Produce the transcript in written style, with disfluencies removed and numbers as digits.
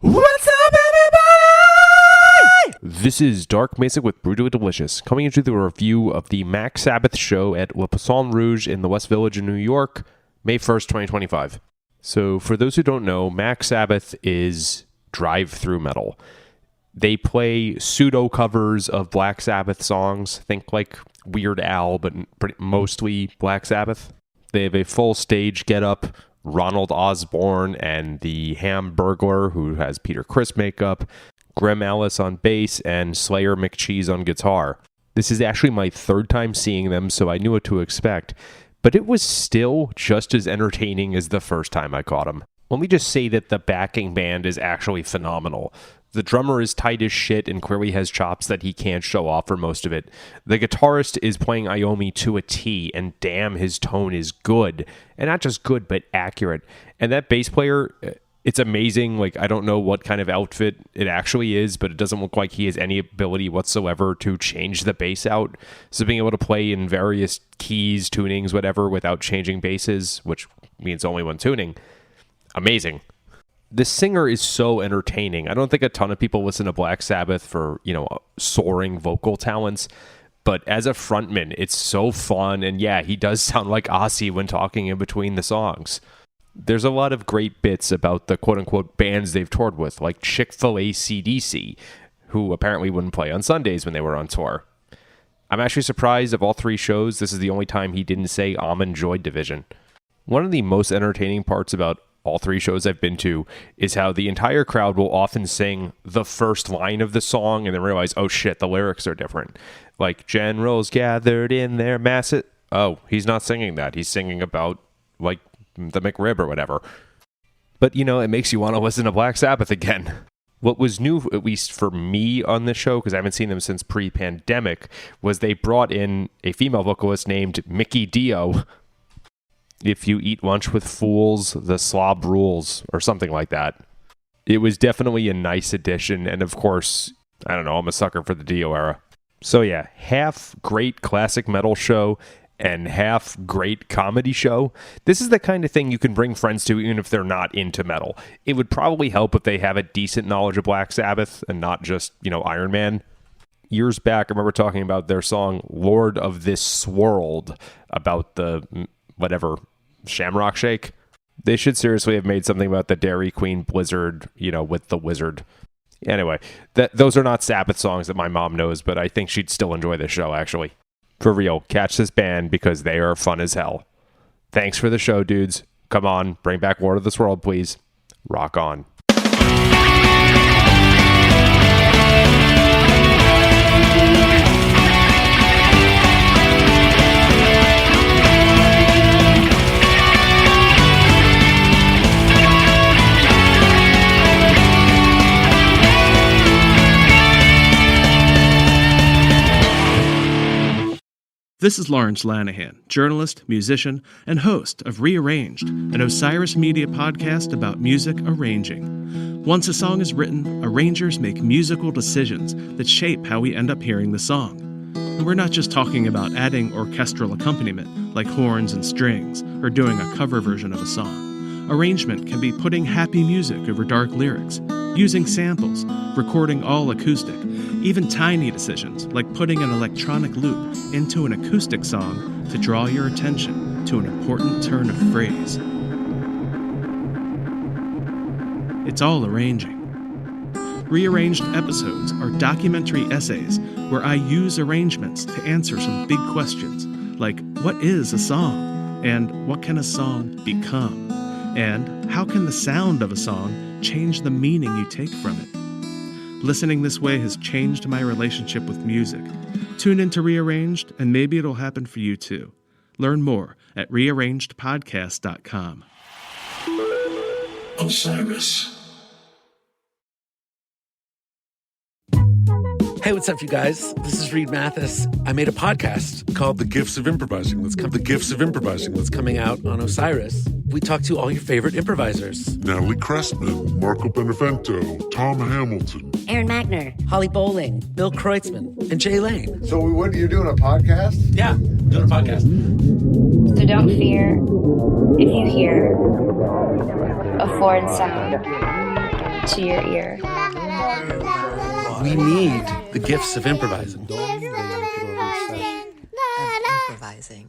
What's up, everybody? This is Dark Macek with Brutally Delicious, coming into the review of the Mac Sabbath show at Le Poisson Rouge in the West Village in New York, May 1st, 2025. So, for those who don't know, Mac Sabbath is Thru Metal. They play pseudo covers of Black Sabbath songs, think like Weird Al, but mostly Black Sabbath. They have a full stage get-up, Ronald Osbourne and the Hamburglar, who has Peter Criss makeup, Grim Alice on bass, and Slayer McCheese on guitar. This is actually my third time seeing them, so I knew what to expect, but it was still just as entertaining as the first time I caught them. Let me just say that the backing band is actually phenomenal. The drummer is tight as shit and clearly has chops that he can't show off for most of it. The guitarist is playing Iommi to a T, and damn, his tone is good. And not just good, but accurate. And that bass player, it's amazing. Like, I don't know what kind of outfit it actually is, but it doesn't look like he has any ability whatsoever to change the bass out. So being able to play in various keys, tunings, whatever, without changing basses, which means only one tuning, amazing. The singer is so entertaining. I don't think a ton of people listen to Black Sabbath for, soaring vocal talents, but as a frontman, it's so fun. And yeah, he does sound like Ozzy when talking in between the songs. There's a lot of great bits about the quote-unquote bands they've toured with, like Chick-fil-A CDC, who apparently wouldn't play on Sundays when they were on tour. I'm actually surprised of all three shows, this is the only time he didn't say Almond Joy Division. One of the most entertaining parts about all three shows I've been to is how the entire crowd will often sing the first line of the song and then realize, oh shit, the lyrics are different. Like, generals gathered in their masses. Oh, he's not singing that. He's singing about, like, the McRib or whatever. But, it makes you want to listen to Black Sabbath again. What was new, at least for me on this show, because I haven't seen them since pre-pandemic, was they brought in a female vocalist named Mickey Dio. If you eat lunch with fools, the slob rules, or something like that. It was definitely a nice addition, and of course, I don't know, I'm a sucker for the Dio era. So yeah, half great classic metal show, and half great comedy show. This is the kind of thing you can bring friends to even if they're not into metal. It would probably help if they have a decent knowledge of Black Sabbath, and not just, Iron Man. Years back, I remember talking about their song, Lord of This Swirled, about the, whatever, Shamrock Shake. They should seriously have made something about the Dairy Queen Blizzard, with the wizard. Anyway, those are not Sabbath songs that my mom knows, but I think she'd still enjoy this show, actually. For real, catch this band because they are fun as hell. Thanks for the show, dudes. Come on, bring back Lord of this World, please. Rock on. This is Lawrence Lanahan, journalist, musician, and host of Rearranged, an Osiris Media podcast about music arranging. Once a song is written, arrangers make musical decisions that shape how we end up hearing the song. And we're not just talking about adding orchestral accompaniment, like horns and strings, or doing a cover version of a song. Arrangement can be putting happy music over dark lyrics, using samples, recording all acoustic, even tiny decisions like putting an electronic loop into an acoustic song to draw your attention to an important turn of phrase. It's all arranging. Rearranged episodes are documentary essays where I use arrangements to answer some big questions, like what is a song? And what can a song become? And how can the sound of a song change the meaning you take from it? Listening this way has changed my relationship with music. Tune into Rearranged, and maybe it'll happen for you too. Learn more at rearrangedpodcast.com. Osiris. Hey, what's up, you guys? This is Reed Mathis. I made a podcast Called The Gifts of Improvising. That's coming out on Osiris. We talk to all your favorite improvisers. Natalie Cressman, Marco Benevento, Tom Hamilton, Aaron Magner, Holly Bowling, Bill Kreutzmann, and Jay Lane. So what, you're doing a podcast? Yeah, doing a podcast. So don't fear if you hear a foreign sound. to your ear. We need the gifts of improvising. Improvising.